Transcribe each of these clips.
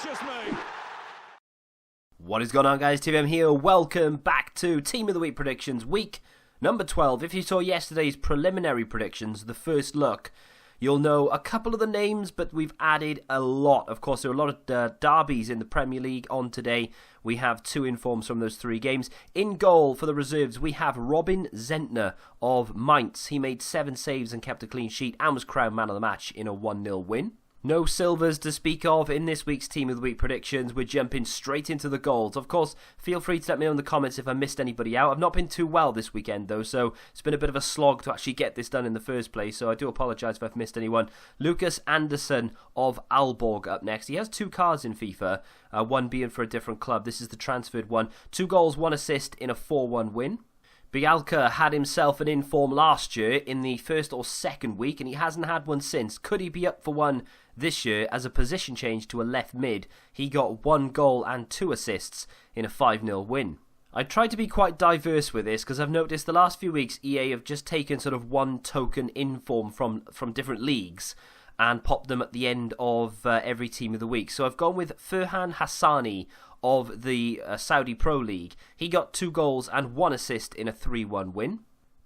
gracious me! What is going on, guys? TVM here. Welcome back to Team of the Week predictions, week number 12. If you saw yesterday's preliminary predictions, the first look, you'll know a couple of the names, but we've added a lot. Of course, there are a lot of derbies in the Premier League on today. We have 2 informs from those 3 games. In goal for the reserves, we have Robin Zentner of Mainz. He made 7 saves and kept a clean sheet and was crowned man of the match in a 1-0 win. No silvers to speak of in this week's Team of the Week predictions. We're jumping straight into the goals. Of course, feel free to let me know in the comments if I missed anybody out. I've not been too well this weekend, though, so it's been a bit of a slog to actually get this done in the first place, so I do apologise if I've missed anyone. Lucas Anderson of Aalborg up next. He has 2 cards in FIFA, one being for a different club. This is the transferred one. 2 goals, 1 assist in a 4-1 win. Bialka had himself an inform last year in the first or second week, and he hasn't had one since. Could he be up for one this year as a position change to a left mid? He got 1 goal and 2 assists in a 5-0 win. I tried to be quite diverse with this because I've noticed the last few weeks EA have just taken sort of one token inform from different leagues and popped them at the end of every Team of the Week. So I've gone with Ferhan Hassani of the Saudi Pro League. He got 2 goals and 1 assist in a 3-1 win.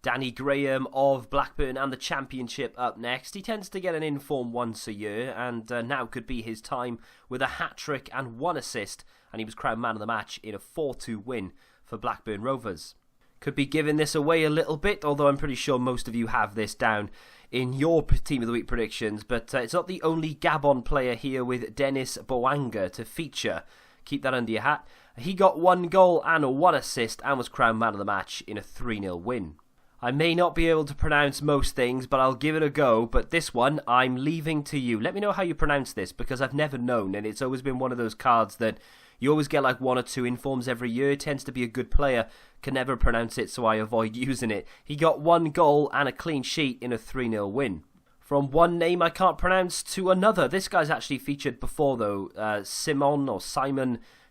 Danny Graham of Blackburn and the Championship up next. He tends to get an inform once a year, and now could be his time with a hat-trick and 1 assist, and he was crowned man of the match in a 4-2 win for Blackburn Rovers. Could be giving this away a little bit, although I'm pretty sure most of you have this down in your Team of the Week predictions, but it's not the only Gabon player here with Dennis Bouanga to feature. Keep that under your hat. He got 1 goal and 1 assist and was crowned man of the match in a 3-0 win. I may not be able to pronounce most things, but I'll give it a go. But this one, I'm leaving to you. Let me know how you pronounce this, because I've never known, and it's always been one of those cards that you always get like 1 or 2 informs every year. It tends to be a good player. Can never pronounce it, so I avoid using it. He got 1 goal and a clean sheet in a 3-0 win. From one name I can't pronounce to another. This guy's actually featured before, though. Simon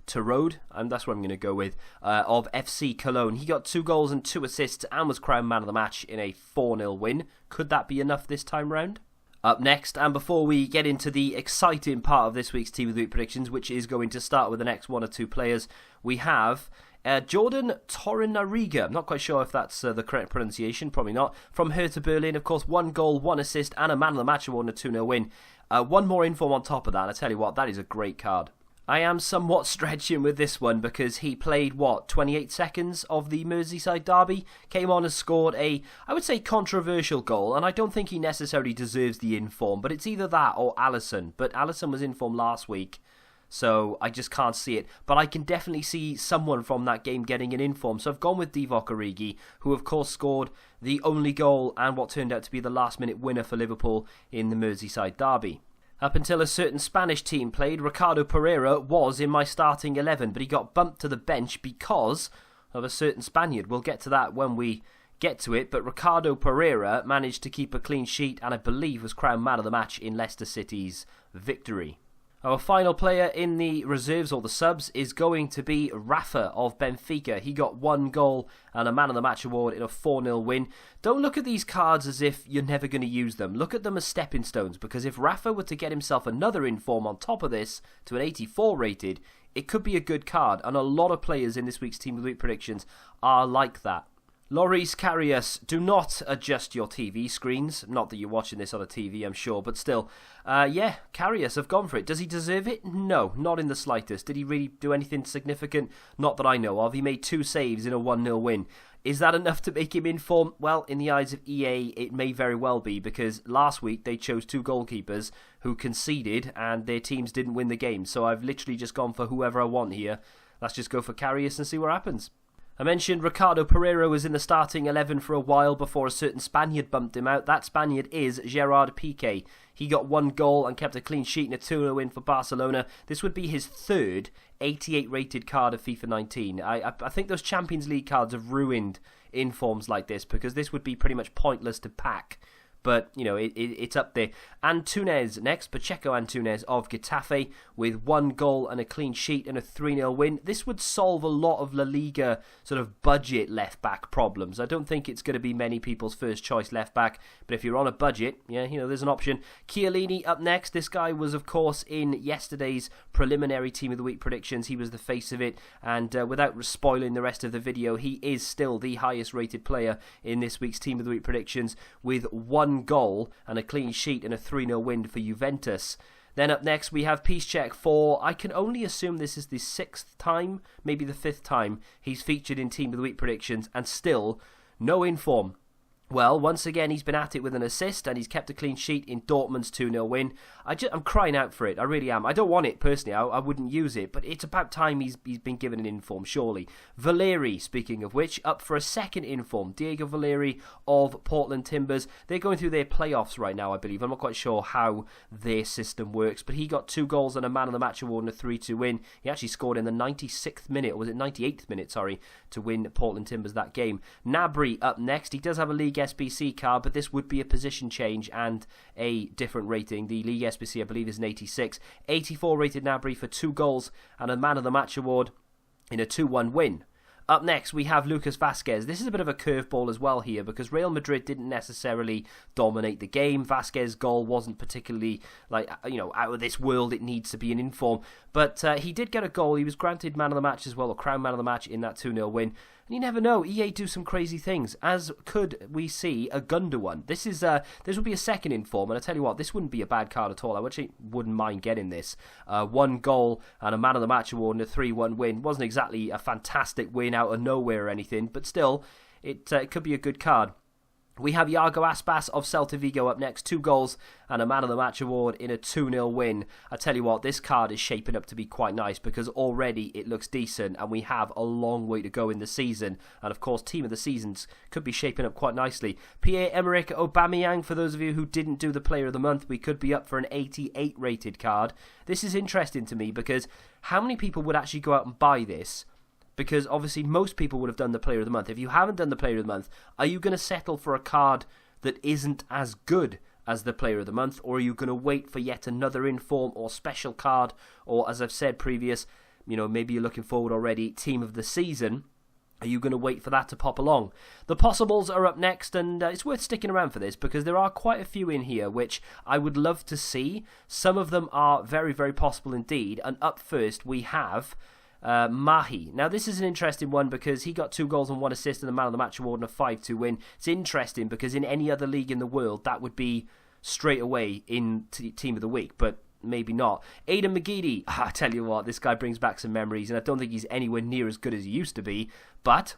Totw, and that's what I'm going to go with, of FC Cologne. He got 2 goals and 2 assists and was crowned man of the match in a 4-0 win. Could that be enough this time round? Up next, and before we get into the exciting part of this week's Team of the Week predictions, which is going to start with the next 1 or 2 players, we have Jordan TORUNARIGHA. I'm not quite sure if that's the correct pronunciation, probably not. From Hertha Berlin, of course, 1 goal, 1 assist, and a man of the match award and a 2-0 win. 1 more inform on top of that, and I tell you what, that is a great card. I am somewhat stretching with this one because he played, 28 seconds of the Merseyside derby, came on and scored a, I would say, controversial goal, and I don't think he necessarily deserves the inform, but it's either that or Alisson. But Alisson was informed last week, so I just can't see it. But I can definitely see someone from that game getting an inform, so I've gone with Divock Origi, who of course scored the only goal and what turned out to be the last-minute winner for Liverpool in the Merseyside derby. Up until a certain Spanish team played, Ricardo Pereira was in my starting 11, but he got bumped to the bench because of a certain Spaniard. We'll get to that when we get to it, but Ricardo Pereira managed to keep a clean sheet and I believe was crowned man of the match in Leicester City's victory. Our final player in the reserves, or the subs, is going to be Rafa of Benfica. He got 1 goal and a man of the match award in a 4-0 win. Don't look at these cards as if you're never going to use them. Look at them as stepping stones, because if Rafa were to get himself another inform on top of this to an 84 rated, it could be a good card, and a lot of players in this week's Team of the Week predictions are like that. Loris Karius, do not adjust your TV screens. Not that you're watching this on a TV, I'm sure, but still. Yeah, Karius have gone for it. Does he deserve it? No, not in the slightest. Did he really do anything significant? Not that I know of. He made 2 saves in a 1-0 win. Is that enough to make him inform? Well, in the eyes of EA, it may very well be, because last week they chose 2 goalkeepers who conceded and their teams didn't win the game. So I've literally just gone for whoever I want here. Let's just go for Karius and see what happens. I mentioned Ricardo Pereira was in the starting 11 for a while before a certain Spaniard bumped him out. That Spaniard is Gerard Piqué. He got 1 goal and kept a clean sheet in a 2-0 win for Barcelona. This would be his 3rd 88 rated card of FIFA 19. I think those Champions League cards have ruined informs like this, because this would be pretty much pointless to pack but, you know, it's up there. Antunes next, Pacheco Antunes of Getafe, with 1 goal and a clean sheet and a 3-0 win. This would solve a lot of La Liga sort of budget left-back problems. I don't think it's going to be many people's first choice left-back, but if you're on a budget, yeah, you know, there's an option. Chiellini up next. This guy was, of course, in yesterday's preliminary Team of the Week predictions. He was the face of it, and without spoiling the rest of the video, he is still the highest rated player in this week's Team of the Week predictions, with 1 goal and a clean sheet and a 3-0 win for Juventus. Then up next we have Piszczek for, I can only assume this is the 6th time, maybe the 5th time, he's featured in Team of the Week predictions, and still no inform. Well, once again, he's been at it with an assist, and he's kept a clean sheet in Dortmund's 2-0 win. I'm crying out for it. I really am. I don't want it, personally. I wouldn't use it, but it's about time he's been given an inform, surely. Valeri, speaking of which, up for a second inform. Diego Valeri of Portland Timbers. They're going through their playoffs right now, I believe. I'm not quite sure how their system works, but he got 2 goals and a Man of the Match award and a 3-2 win. He actually scored in the 96th minute, or was it 98th minute, sorry, to win Portland Timbers that game. Gnabry up next. He does have a League SBC card, but this would be a position change and a different rating. The League SBC, I believe, is an 86. 84 rated Gnabry for 2 goals and a Man of the Match award in a 2-1 win. Up next, we have Lucas Vazquez. This is a bit of a curveball as well here, because Real Madrid didn't necessarily dominate the game. Vazquez's goal wasn't particularly, like, you know, out of this world. It needs to be an inform. But he did get a goal. He was granted Man of the Match as well, or crowned Man of the Match in that 2-0 win. And you never know, EA do some crazy things, as could we see a Gundogan. This would be a second inform, and I tell you what, this wouldn't be a bad card at all. I actually wouldn't mind getting this. 1 goal and a Man of the Match award and a 3-1 win. Wasn't exactly a fantastic win out of nowhere or anything, but still, it could be a good card. We have IAGO Aspas of Celta Vigo up next, 2 goals and a Man of the Match award in a 2-0 win. I tell you what, this card is shaping up to be quite nice, because already it looks decent and we have a long way to go in the season. And of course, Team of the Seasons could be shaping up quite nicely. Pierre-Emerick Aubameyang, for those of you who didn't do the Player of the Month, we could be up for an 88 rated card. This is interesting to me, because how many people would actually go out and buy this? Because obviously most people would have done the Player of the Month. If you haven't done the Player of the Month, are you going to settle for a card that isn't as good as the Player of the Month? Or are you going to wait for yet another inform or special card? Or, as I've said previous, you know, maybe you're looking forward already, Team of the Season. Are you going to wait for that to pop along? The possibles are up next, and it's worth sticking around for this, because there are quite a few in here which I would love to see. Some of them are very, very possible indeed. And up first we have Mahi. Now, this is an interesting one, because he got 2 goals and 1 assist and a Man of the Match award and a 5-2 win. It's interesting because in any other league in the world, that would be straight away in Team of the Week, but maybe not. Aidan McGeady, I tell you what, this guy brings back some memories, and I don't think he's anywhere near as good as he used to be, but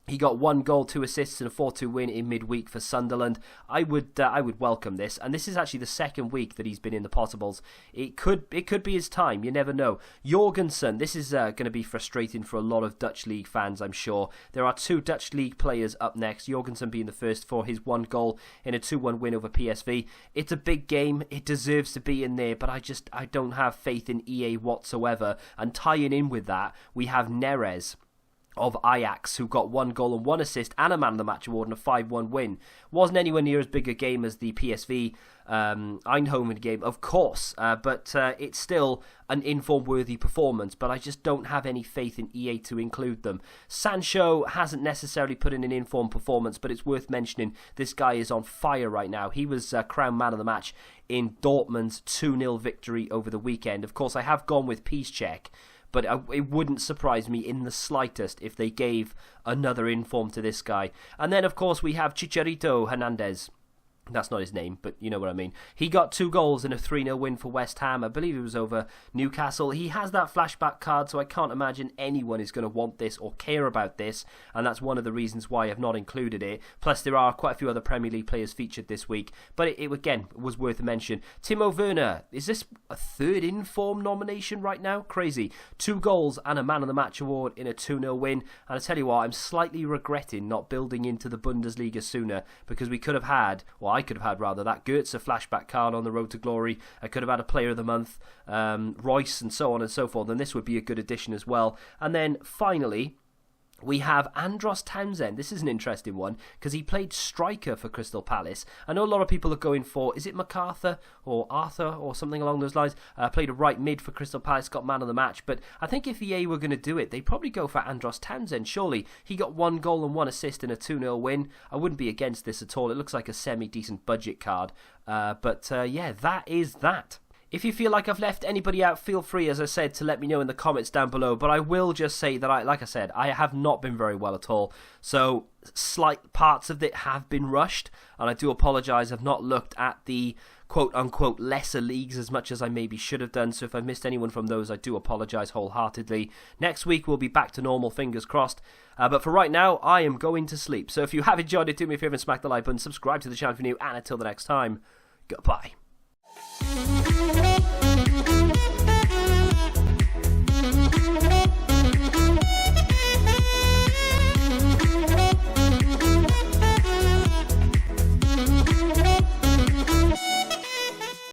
he got 1 goal, 2 assists, and a 4-2 win in midweek for Sunderland. I would welcome this, and this is actually the 2nd week that he's been in the possibles. It could be his time. You never know. Jorgensen, this is going to be frustrating for a lot of Dutch League fans, I'm sure. There are 2 Dutch League players up next. Jorgensen being the first for his 1 goal in a 2-1 win over PSV. It's a big game. It deserves to be in there, but I don't have faith in EA whatsoever. And tying in with that, we have Neres of Ajax, who got 1 goal and 1 assist and a Man of the Match award and a 5-1 win. Wasn't anywhere near as big a game as the PSV Eindhoven game, of course, but it's still an inform-worthy performance, but I just don't have any faith in EA to include them. Sancho hasn't necessarily put in an inform performance, but it's worth mentioning this guy is on fire right now. He was crowned Man of the Match in Dortmund's 2-0 victory over the weekend. Of course, I have gone with Piszczek, but it wouldn't surprise me in the slightest if they gave another inform to this guy. And then, of course, we have Chicharito Hernandez. That's not his name, but you know what I mean. He got 2 goals in a 3-0 win for West Ham. I believe it was over Newcastle. He has that flashback card, so I can't imagine anyone is going to want this or care about this, and that's one of the reasons why I've not included it. Plus, there are quite a few other Premier League players featured this week, but it again was worth a mention. Timo Werner, is this a 3rd inform nomination right now? Crazy. 2 goals and a Man of the Match award in a 2-0 win, and I tell you what, I'm slightly regretting not building into the Bundesliga sooner, because we could have had, I could have had rather, that Goetze flashback card on the road to glory. I could have had a Player of the Month, Royce, and so on and so forth, and this would be a good addition as well. And then finally, we have Andros Townsend. This is an interesting one because he played striker for Crystal Palace. I know a lot of people are going for, is it MacArthur or Arthur or something along those lines? Played a right mid for Crystal Palace, got man of the match. But I think if EA were going to do it, they'd probably go for Andros Townsend. Surely he got 1 goal and 1 assist in a 2-0 win. I wouldn't be against this at all. It looks like a semi-decent budget card. But yeah, that is that. If you feel like I've left anybody out, feel free, as I said, to let me know in the comments down below. But I will just say that, like I said, I have not been very well at all. So slight parts of it have been rushed. And I do apologise. I've not looked at the quote-unquote lesser leagues as much as I maybe should have done. So if I've missed anyone from those, I do apologise wholeheartedly. Next week, we'll be back to normal, fingers crossed. But for right now, I am going to sleep. So if you have enjoyed it, do me a favour and smack the like button. Subscribe to the channel if you're new. And until the next time, goodbye.